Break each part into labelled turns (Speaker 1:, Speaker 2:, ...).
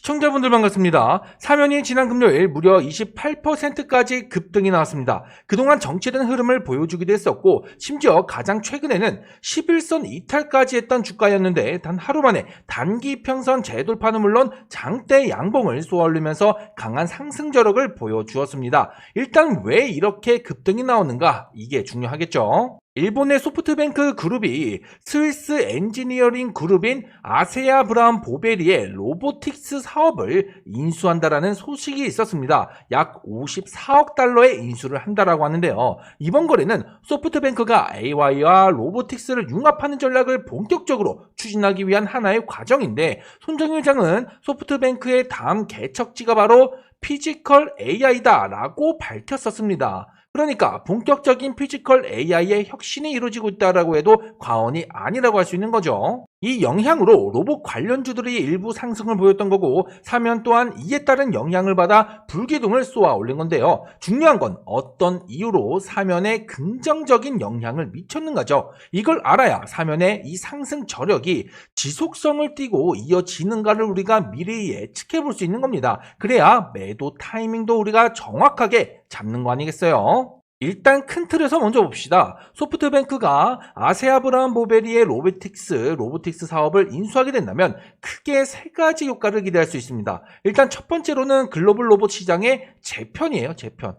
Speaker 1: 시청자분들 반갑습니다. 사면이 지난 금요일 무려 28%까지 급등이 나왔습니다. 그동안 정체된 흐름을 보여주기도 했었고 심지어 가장 최근에는 11선 이탈까지 했던 주가였는데 단 하루 만에 단기 평선 재돌파는 물론 장대 양봉을 쏘아올리면서 강한 상승 저력을 보여주었습니다. 일단 왜 이렇게 급등이 나오는가? 이게 중요하겠죠. 일본의 소프트뱅크 그룹이 스위스 엔지니어링 그룹인 아세아 브라운 보베리의 로보틱스 사업을 인수한다라는 소식이 있었습니다. 약 54억 달러의 인수를 한다라고 하는데요. 이번 거래는 소프트뱅크가 AI와 로보틱스를 융합하는 전략을 본격적으로 추진하기 위한 하나의 과정인데, 손정일 장은 소프트뱅크의 다음 개척지가 바로 피지컬 AI다라고 밝혔었습니다. 그러니까 본격적인 피지컬 AI의 혁신이 이루어지고 있다고 해도 과언이 아니라고 할 수 있는 거죠. 이 영향으로 로봇 관련주들이 일부 상승을 보였던 거고, 사면 또한 이에 따른 영향을 받아 불기둥을 쏘아 올린 건데요. 중요한 건 어떤 이유로 사면에 긍정적인 영향을 미쳤는가죠. 이걸 알아야 사면의 이 상승 저력이 지속성을 띠고 이어지는가를 우리가 미리 예측해 볼 수 있는 겁니다. 그래야 매도 타이밍도 우리가 정확하게 잡는 거 아니겠어요? 일단 큰 틀에서 먼저 봅시다. 소프트뱅크가 아세아 브라운 보베리의 로보틱스 사업을 인수하게 된다면 크게 세 가지 효과를 기대할 수 있습니다. 일단 첫 번째로는 글로벌 로봇 시장의 재편이에요. 재편.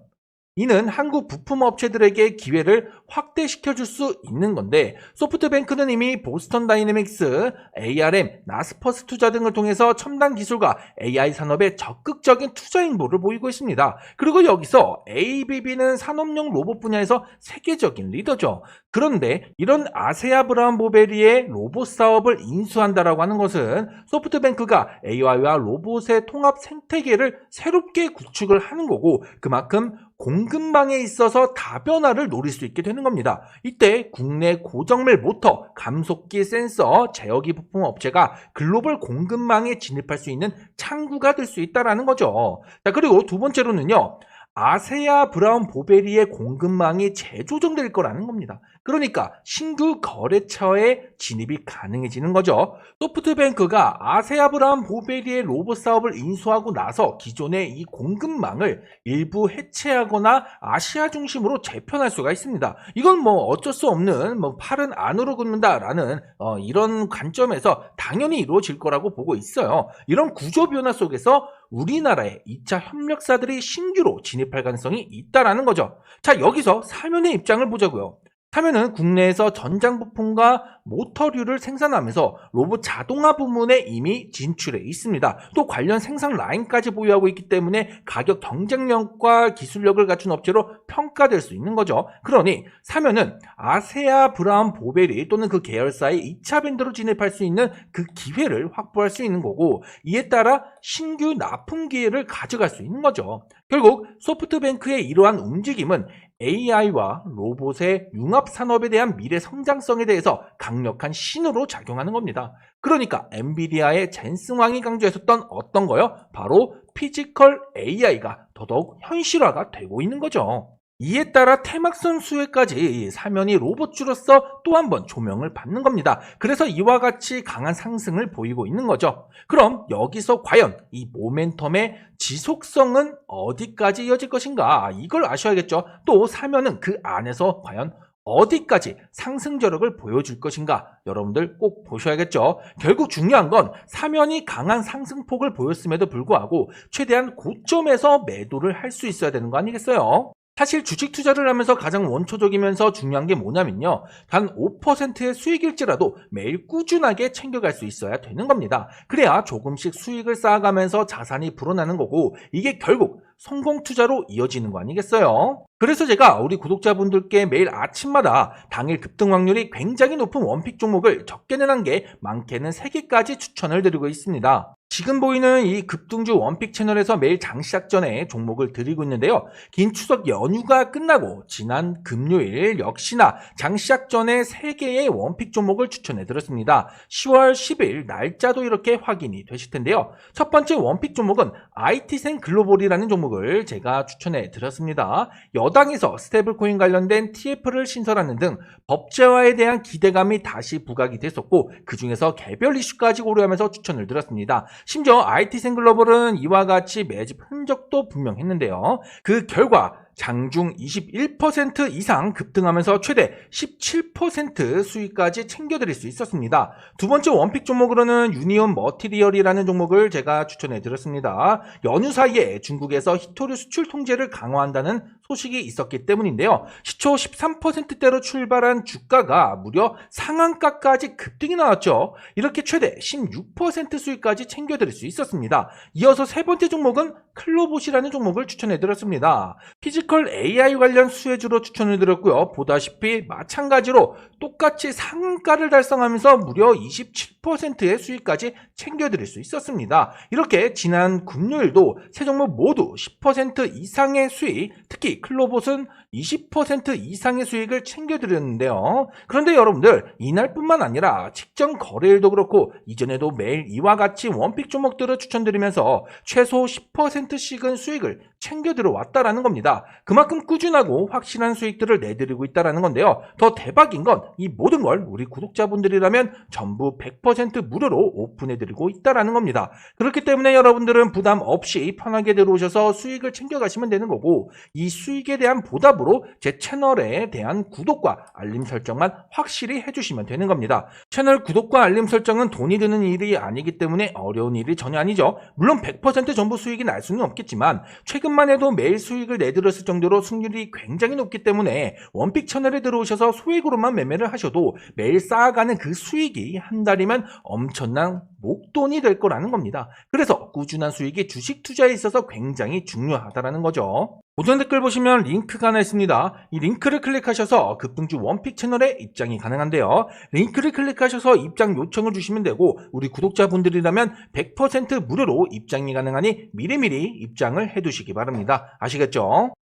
Speaker 1: 이는 한국 부품 업체들에게 기회를 확대시켜줄 수 있는 건데, 소프트뱅크는 이미 보스턴 다이내믹스, ARM, 나스퍼스 투자 등을 통해서 첨단 기술과 AI 산업에 적극적인 투자 행보를 보이고 있습니다. 그리고 여기서 ABB는 산업용 로봇 분야에서 세계적인 리더죠. 그런데 이런 아세아 브라운 보베리의 로봇 사업을 인수한다라고 하는 것은 소프트뱅크가 AI와 로봇의 통합 생태계를 새롭게 구축을 하는 거고, 그만큼 공급망에 있어서 다변화를 노릴 수 있게 되는 겁니다. 이때 국내 고정밀 모터, 감속기 센서, 제어기 부품 업체가 글로벌 공급망에 진입할 수 있는 창구가 될 수 있다는 거죠. 자, 그리고 두 번째로는요, 아세아 브라운 보베리의 공급망이 재조정될 거라는 겁니다. 그러니까 신규 거래처에 진입이 가능해지는 거죠. 소프트뱅크가 아세아 브라운 보베리의 로봇 사업을 인수하고 나서 기존의 이 공급망을 일부 해체하거나 아시아 중심으로 재편할 수가 있습니다. 이건 뭐 어쩔 수 없는 팔은 안으로 긋는다라는 이런 관점에서 당연히 이루어질 거라고 보고 있어요. 이런 구조 변화 속에서 우리나라의 2차 협력사들이 신규로 진입할 가능성이 있다라는 거죠. 자, 여기서 사면의 입장을 보자고요. 사면은 국내에서 전장 부품과 모터류를 생산하면서 로봇 자동화 부문에 이미 진출해 있습니다. 또 관련 생산 라인까지 보유하고 있기 때문에 가격 경쟁력과 기술력을 갖춘 업체로 평가될 수 있는 거죠. 그러니 사면은 아세아 브라운 보베리 또는 그 계열사의 2차 밴드로 진입할 수 있는 그 기회를 확보할 수 있는 거고, 이에 따라 신규 납품 기회를 가져갈 수 있는 거죠. 결국 소프트뱅크의 이러한 움직임은 AI와 로봇의 융합 산업에 대한 미래 성장성에 대해서 강력한 신호로 작용하는 겁니다. 그러니까 엔비디아의 젠슨 왕이 강조했었던 어떤 거요? 바로 피지컬 AI가 더더욱 현실화가 되고 있는 거죠. 이에 따라 테막선 수혜까지 사면이 로봇주로서 또 한 번 조명을 받는 겁니다. 그래서 이와 같이 강한 상승을 보이고 있는 거죠. 그럼 여기서 과연 이 모멘텀의 지속성은 어디까지 이어질 것인가? 이걸 아셔야겠죠. 또 사면은 그 안에서 과연 어디까지 상승 저력을 보여줄 것인가? 여러분들 꼭 보셔야겠죠. 결국 중요한 건 사면이 강한 상승폭을 보였음에도 불구하고 최대한 고점에서 매도를 할 수 있어야 되는 거 아니겠어요? 사실 주식 투자를 하면서 가장 원초적이면서 중요한 게 뭐냐면요, 단 5%의 수익일지라도 매일 꾸준하게 챙겨갈 수 있어야 되는 겁니다. 그래야 조금씩 수익을 쌓아가면서 자산이 불어나는 거고, 이게 결국 성공 투자로 이어지는 거 아니겠어요? 그래서 제가 우리 구독자분들께 매일 아침마다 당일 급등 확률이 굉장히 높은 원픽 종목을 적게는 1개, 많게는 3개까지 추천을 드리고 있습니다. 지금 보이는 이 급등주 원픽 채널에서 매일 장 시작 전에 종목을 드리고 있는데요. 긴 추석 연휴가 끝나고 지난 금요일 역시나 장 시작 전에 3개의 원픽 종목을 추천해 드렸습니다. 10월 10일 날짜도 이렇게 확인이 되실 텐데요. 첫 번째 원픽 종목은 IT생 글로벌이라는 종목을 제가 추천해 드렸습니다. 여당에서 스테이블코인 관련된 TF를 신설하는 등 법제화에 대한 기대감이 다시 부각이 됐었고 그 중에서 개별 이슈까지 고려하면서 추천을 드렸습니다. 심지어 IT생글로벌은 이와 같이 매집 흔적도 분명했는데요. 그 결과 장중 21% 이상 급등하면서 최대 17% 수익까지 챙겨드릴 수 있었습니다. 두 번째 원픽 종목으로는 유니온 머티리얼이라는 종목을 제가 추천해 드렸습니다. 연휴 사이에 중국에서 히토류 수출 통제를 강화한다는 소식이 있었기 때문인데요. 시초 13%대로 출발한 주가가 무려 상한가까지 급등이 나왔죠. 이렇게 최대 16% 수익까지 챙겨드릴 수 있었습니다. 이어서 세 번째 종목은 클로봇이라는 종목을 추천해 드렸습니다. 피지컬 AI 관련 수혜주로 추천을 드렸고요. 보다시피 마찬가지로 똑같이 상한가를 달성하면서 무려 27%의 수익까지 챙겨드릴 수 있었습니다. 이렇게 지난 금요일도 세 종목 모두 10% 이상의 수익, 특히 클로봇은 20% 이상의 수익을 챙겨드렸는데요. 그런데 여러분들 이날뿐만 아니라 직전 거래일도 그렇고 이전에도 매일 이와 같이 원픽 종목들을 추천드리면서 최소 10%씩은 수익을 챙겨들어 왔다라는 겁니다. 그만큼 꾸준하고 확실한 수익들을 내드리고 있다는 건데요. 더 대박인 건 이 모든 걸 우리 구독자분들이라면 전부 100% 무료로 오픈해드리고 있다는 겁니다. 그렇기 때문에 여러분들은 부담 없이 편하게 들어오셔서 수익을 챙겨가시면 되는 거고 이 수익에 대한 보답으로 제 채널에 대한 구독과 알림 설정만 확실히 해주시면 되는 겁니다. 채널 구독과 알림 설정은 돈이 드는 일이 아니기 때문에 어려운 일이 전혀 아니죠. 물론 100% 전부 수익이 날 수는 없겠지만 최근만 해도 매일 수익을 내드렸을 정도로 승률이 굉장히 높기 때문에 원픽 채널에 들어오셔서 소액으로만 매매를 하셔도 매일 쌓아가는 그 수익이 한 달이면 엄청난 목돈이 될 거라는 겁니다. 그래서 꾸준한 수익이 주식 투자에 있어서 굉장히 중요하다는 거죠. 고정 댓글 보시면 링크가 하나 있습니다. 이 링크를 클릭하셔서 급등주 원픽 채널에 입장이 가능한데요. 링크를 클릭하셔서 입장 요청을 주시면 되고 우리 구독자분들이라면 100% 무료로 입장이 가능하니 미리미리 입장을 해두시기 바랍니다. 아시겠죠?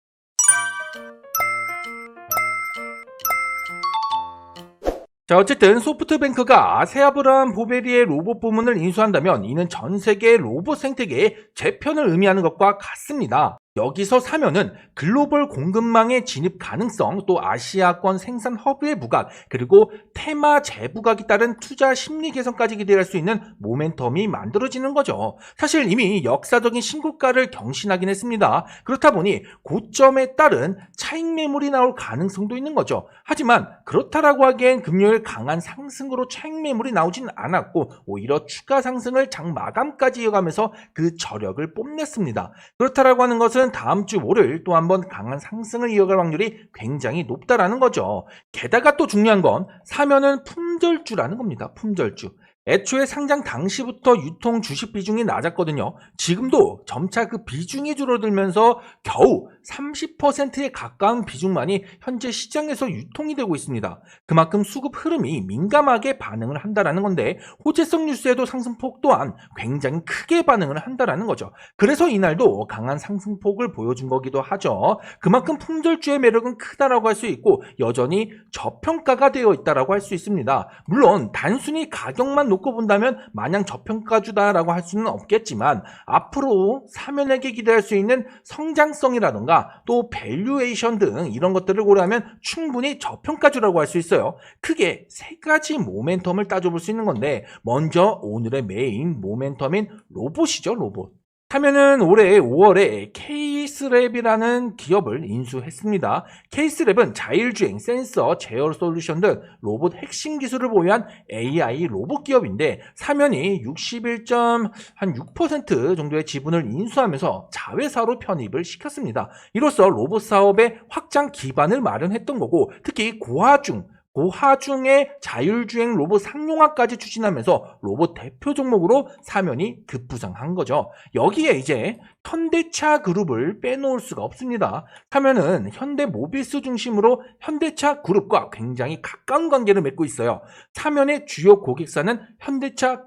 Speaker 1: 자, 어쨌든 소프트뱅크가 아세아브라함 보베리의 로봇 부문을 인수한다면 이는 전 세계 로봇 생태계의 재편을 의미하는 것과 같습니다. 여기서 사면은 글로벌 공급망의 진입 가능성, 또 아시아권 생산 허브의 부각, 그리고 테마 재부각이 따른 투자 심리 개선까지 기대할 수 있는 모멘텀이 만들어지는 거죠. 사실 이미 역사적인 신고가를 경신하긴 했습니다. 그렇다 보니 고점에 따른 차익 매물이 나올 가능성도 있는 거죠. 하지만 그렇다라고 하기엔 금요일 강한 상승으로 차익 매물이 나오진 않았고 오히려 추가 상승을 장 마감까지 이어가면서 그 저력을 뽐냈습니다. 그렇다라고 하는 것은 다음 주 월요일 또 한번 강한 상승을 이어갈 확률이 굉장히 높다라는 거죠. 게다가 또 중요한 건 사면은 품절주라는 겁니다. 품절주. 애초에 상장 당시부터 유통 주식 비중이 낮았거든요. 지금도 점차 그 비중이 줄어들면서 겨우 30%에 가까운 비중만이 현재 시장에서 유통이 되고 있습니다. 그만큼 수급 흐름이 민감하게 반응을 한다는 건데 호재성 뉴스에도 상승폭 또한 굉장히 크게 반응을 한다는 거죠. 그래서 이날도 강한 상승폭을 보여준 거기도 하죠. 그만큼 품절주의 매력은 크다라고 할 수 있고 여전히 저평가가 되어 있다라고 할 수 있습니다. 물론 단순히 가격만 놓고 본다면 마냥 저평가주다라고 할 수는 없겠지만 앞으로 사면에게 기대할 수 있는 성장성이라던가 또 밸류에이션 등 이런 것들을 고려하면 충분히 저평가주라고 할 수 있어요. 크게 세 가지 모멘텀을 따져볼 수 있는 건데 먼저 오늘의 메인 모멘텀인 로봇이죠. 로봇. 하면은 올해 5월에 케이스랩이라는 기업을 인수했습니다. 케이스랩은 자율주행, 센서, 제어 솔루션 등 로봇 핵심 기술을 보유한 AI 로봇 기업인데 사면이 61.6% 정도의 지분을 인수하면서 자회사로 편입을 시켰습니다. 이로써 로봇 사업의 확장 기반을 마련했던 거고 특히 고하중의 자율주행 로봇 상용화까지 추진하면서 로봇 대표 종목으로 사면이 급부상한 거죠. 여기에 이제 현대차 그룹을 빼놓을 수가 없습니다. 사면은 현대모비스 중심으로 현대차 그룹과 굉장히 가까운 관계를 맺고 있어요. 사면의 주요 고객사는 현대차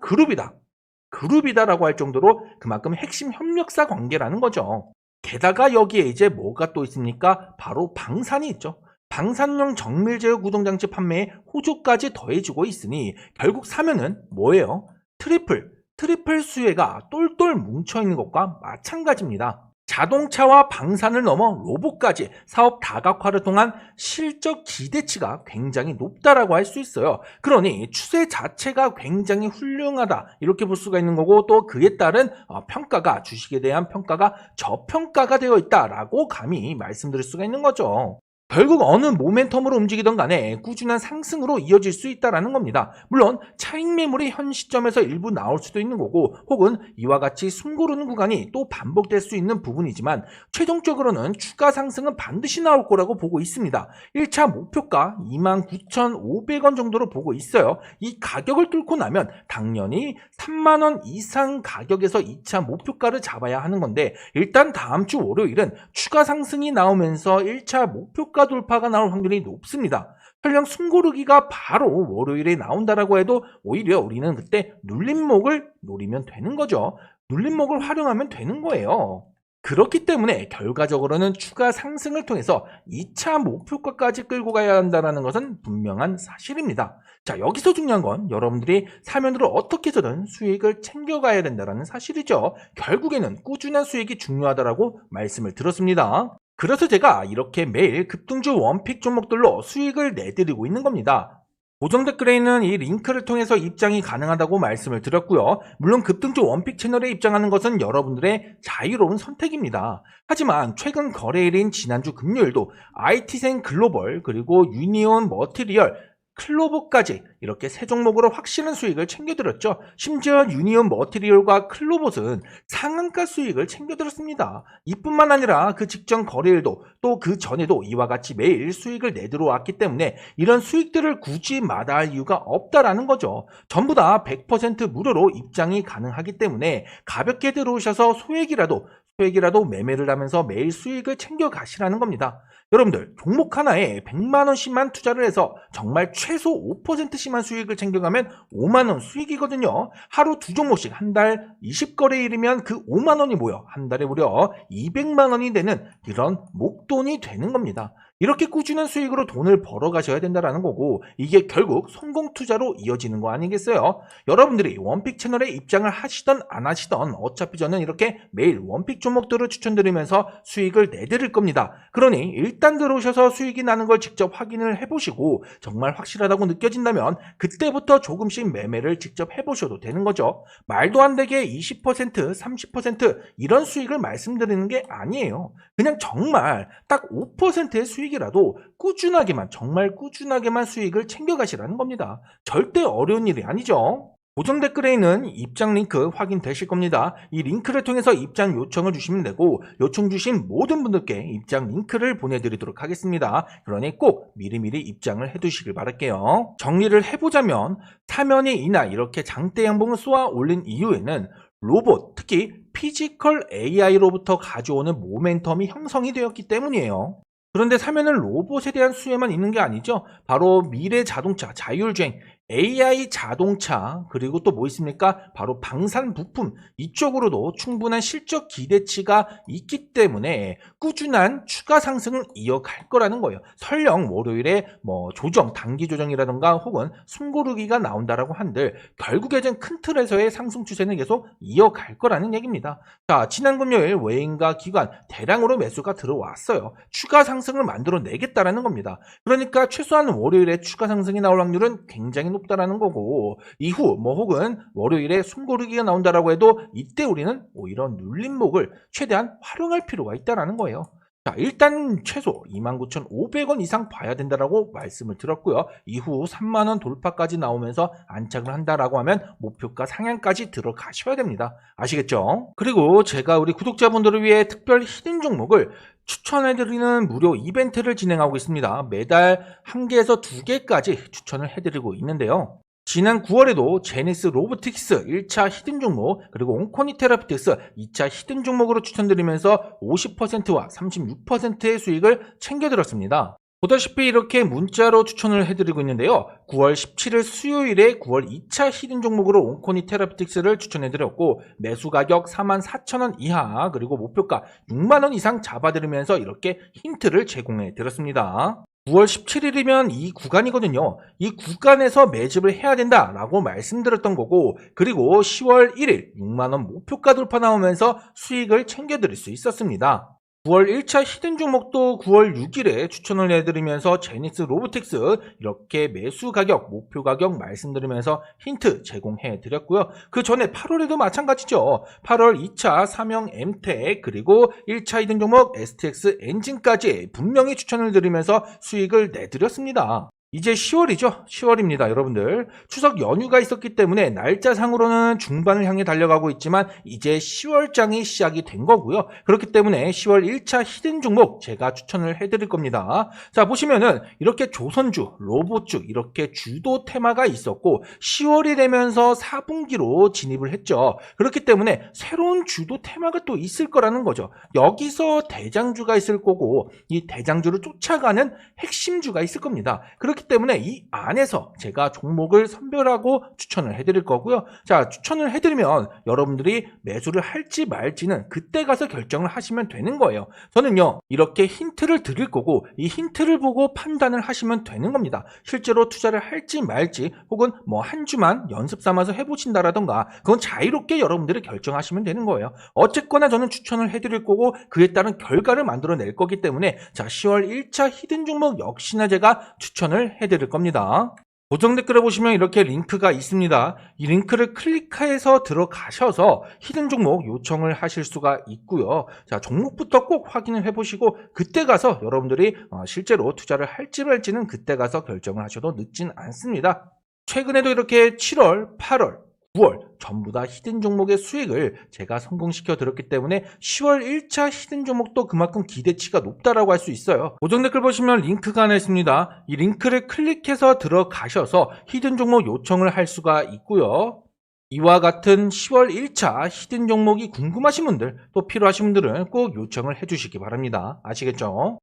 Speaker 1: 그룹이다라고 할 정도로 그만큼 핵심 협력사 관계라는 거죠. 게다가 여기에 이제 뭐가 또 있습니까? 바로 방산이 있죠. 방산용 정밀 제어 구동장치 판매에 호조까지 더해지고 있으니 결국 사면은 뭐예요? 트리플 수혜가 똘똘 뭉쳐있는 것과 마찬가지입니다. 자동차와 방산을 넘어 로봇까지 사업 다각화를 통한 실적 기대치가 굉장히 높다라고 할 수 있어요. 그러니 추세 자체가 굉장히 훌륭하다 이렇게 볼 수가 있는 거고, 또 그에 따른 평가가, 주식에 대한 평가가 저평가가 되어 있다라고 감히 말씀드릴 수가 있는 거죠. 결국 어느 모멘텀으로 움직이던 간에 꾸준한 상승으로 이어질 수 있다는 겁니다. 물론 차익 매물이 현 시점에서 일부 나올 수도 있는 거고, 혹은 이와 같이 숨고르는 구간이 또 반복될 수 있는 부분이지만, 최종적으로는 추가 상승은 반드시 나올 거라고 보고 있습니다. 1차 목표가 29,500원 정도로 보고 있어요. 이 가격을 뚫고 나면 당연히 3만원 이상 가격에서 2차 목표가를 잡아야 하는 건데, 일단 다음 주 월요일은 추가 상승이 나오면서 1차 목표가 돌파가 나올 확률이 높습니다. 설령 숨고르기가 바로 월요일에 나온다라고 해도 오히려 우리는 그때 눌림목을 노리면 되는 거죠. 눌림목을 활용하면 되는 거예요. 그렇기 때문에 결과적으로는 추가 상승을 통해서 2차 목표가까지 끌고 가야 한다는 것은 분명한 사실입니다. 자, 여기서 중요한 건 여러분들이 사면으로 어떻게 해서든 수익을 챙겨가야 된다는 사실이죠. 결국에는 꾸준한 수익이 중요하다고 말씀을 드렸습니다. 그래서 제가 이렇게 매일 급등주 원픽 종목들로 수익을 내드리고 있는 겁니다. 고정 댓글에 있는 이 링크를 통해서 입장이 가능하다고 말씀을 드렸고요. 물론 급등주 원픽 채널에 입장하는 것은 여러분들의 자유로운 선택입니다. 하지만 최근 거래일인 지난주 금요일도 IT생 글로벌, 그리고 유니온 머티리얼, 클로봇까지 이렇게 세 종목으로 확실한 수익을 챙겨드렸죠. 심지어 유니온 머티리얼과 클로봇은 상한가 수익을 챙겨드렸습니다. 이뿐만 아니라 그 직전 거래일도, 또 그 전에도 이와 같이 매일 수익을 내들어왔기 때문에 이런 수익들을 굳이 마다할 이유가 없다라는 거죠. 전부 다 100% 무료로 입장이 가능하기 때문에 가볍게 들어오셔서 소액이라도 매매를 하면서 매일 수익을 챙겨 가시라는 겁니다. 여러분들, 종목 하나에 100만원씩만 투자를 해서 정말 최소 5%씩만 수익을 챙겨가면 5만원 수익이거든요. 하루 두 종목씩 한 달 20거래일이면 그 5만원이 모여 한 달에 무려 200만원이 되는 이런 목돈이 되는 겁니다. 이렇게 꾸준한 수익으로 돈을 벌어 가셔야 된다는 거고, 이게 결국 성공 투자로 이어지는 거 아니겠어요? 여러분들이 원픽 채널에 입장을 하시던 안 하시던 어차피 저는 이렇게 매일 원픽 종목들을 추천드리면서 수익을 내드릴 겁니다. 그러니 일단 들어오셔서 수익이 나는 걸 직접 확인을 해보시고 정말 확실하다고 느껴진다면 그때부터 조금씩 매매를 직접 해보셔도 되는 거죠. 말도 안 되게 20%, 30% 이런 수익을 말씀드리는 게 아니에요. 그냥 정말 딱 5%의 수익이라도 꾸준하게만, 정말 꾸준하게만 수익을 챙겨가시라는 겁니다. 절대 어려운 일이 아니죠. 고정 댓글에 있는 입장 링크 확인되실 겁니다. 이 링크를 통해서 입장 요청을 주시면 되고, 요청 주신 모든 분들께 입장 링크를 보내드리도록 하겠습니다. 그러니 꼭 미리미리 입장을 해두시길 바랄게요. 정리를 해보자면, 사면이 이날 이렇게 장대 양봉을 쏘아 올린 이유에는 로봇, 특히 피지컬 AI로부터 가져오는 모멘텀이 형성이 되었기 때문이에요. 그런데 사면은 로봇에 대한 수혜만 있는 게 아니죠. 바로 미래 자동차, 자율주행, AI 자동차, 그리고 또 뭐 있습니까? 바로 방산 부품, 이쪽으로도 충분한 실적 기대치가 있기 때문에 꾸준한 추가 상승을 이어갈 거라는 거예요. 설령 월요일에 뭐 조정, 단기 조정이라든가 혹은 숨고르기가 나온다라고 한들 결국에는 큰 틀에서의 상승 추세는 계속 이어갈 거라는 얘기입니다. 자, 지난 금요일 외인과 기관 대량으로 매수가 들어왔어요. 추가 상승을 만들어내겠다라는 겁니다. 그러니까 최소한 월요일에 추가 상승이 나올 확률은 굉장히 높다라는 거고, 이후 뭐 혹은 월요일에 숨고르기가 나온다라고 해도 이때 우리는 오히려 눌림목을 최대한 활용할 필요가 있다라는 거예요. 자, 일단 최소 29,500원 이상 봐야 된다라고 말씀을 드렸고요. 이후 3만원 돌파까지 나오면서 안착을 한다라고 하면 목표가 상향까지 들어가셔야 됩니다. 아시겠죠? 그리고 제가 우리 구독자분들을 위해 특별 히든 종목을 추천해드리는 무료 이벤트를 진행하고 있습니다. 매달 1개에서 2개까지 추천을 해드리고 있는데요. 지난 9월에도 제니스 로보틱스 1차 히든 종목, 그리고 온코니 테라피틱스 2차 히든 종목으로 추천드리면서 50%와 36%의 수익을 챙겨드렸습니다. 보다시피 이렇게 문자로 추천을 해드리고 있는데요. 9월 17일 수요일에 9월 2차 히든 종목으로 온코니 테라피틱스를 추천해드렸고, 매수 가격 44,000원 이하, 그리고 목표가 6만원 이상 잡아드리면서 이렇게 힌트를 제공해드렸습니다. 9월 17일이면 이 구간이거든요. 이 구간에서 매집을 해야 된다라고 말씀드렸던 거고, 그리고 10월 1일 6만원 목표가 돌파 나오면서 수익을 챙겨드릴 수 있었습니다. 9월 1차 히든 종목도 9월 6일에 추천을 해드리면서 제닉스 로보틱스 이렇게 매수 가격, 목표 가격 말씀드리면서 힌트 제공해드렸고요. 그 전에 8월에도 마찬가지죠. 8월 2차 삼형 엠텍 그리고 1차 히든 종목 STX 엔진까지 분명히 추천을 드리면서 수익을 내드렸습니다. 이제 10월이죠. 10월입니다, 여러분들. 추석 연휴가 있었기 때문에 날짜상으로는 중반을 향해 달려가고 있지만 이제 10월장이 시작이 된 거고요. 그렇기 때문에 10월 1차 히든 종목 제가 추천을 해드릴 겁니다. 자, 보시면은 이렇게 조선주, 로봇주 이렇게 주도 테마가 있었고 10월이 되면서 4분기로 진입을 했죠. 그렇기 때문에 새로운 주도 테마가 또 있을 거라는 거죠. 여기서 대장주가 있을 거고 이 대장주를 쫓아가는 핵심주가 있을 겁니다. 그렇기 때문에 이 안에서 제가 종목을 선별하고 추천을 해드릴 거고요. 자, 추천을 해드리면 여러분들이 매수를 할지 말지는 그때 가서 결정을 하시면 되는 거예요. 저는요, 이렇게 힌트를 드릴 거고 이 힌트를 보고 판단을 하시면 되는 겁니다. 실제로 투자를 할지 말지 혹은 뭐 한 주만 연습 삼아서 해보신다라던가 그건 자유롭게 여러분들이 결정하시면 되는 거예요. 어쨌거나 저는 추천을 해드릴 거고 그에 따른 결과를 만들어낼 거기 때문에 자, 10월 1차 히든 종목 역시나 제가 추천을 해드릴 겁니다. 고정 댓글에 보시면 이렇게 링크가 있습니다. 이 링크를 클릭해서 들어가셔서 히든 종목 요청을 하실 수가 있고요. 자, 종목부터 꼭 확인을 해보시고 그때 가서 여러분들이 실제로 투자를 할지 말지는 그때 가서 결정을 하셔도 늦진 않습니다. 최근에도 이렇게 7월, 8월, 9월 전부 다 히든 종목의 수익을 제가 성공시켜 드렸기 때문에 10월 1차 히든 종목도 그만큼 기대치가 높다라고 할 수 있어요. 고정 댓글 보시면 링크가 하나 있습니다. 이 링크를 클릭해서 들어가셔서 히든 종목 요청을 할 수가 있고요. 이와 같은 10월 1차 히든 종목이 궁금하신 분들 또 필요하신 분들은 꼭 요청을 해주시기 바랍니다. 아시겠죠?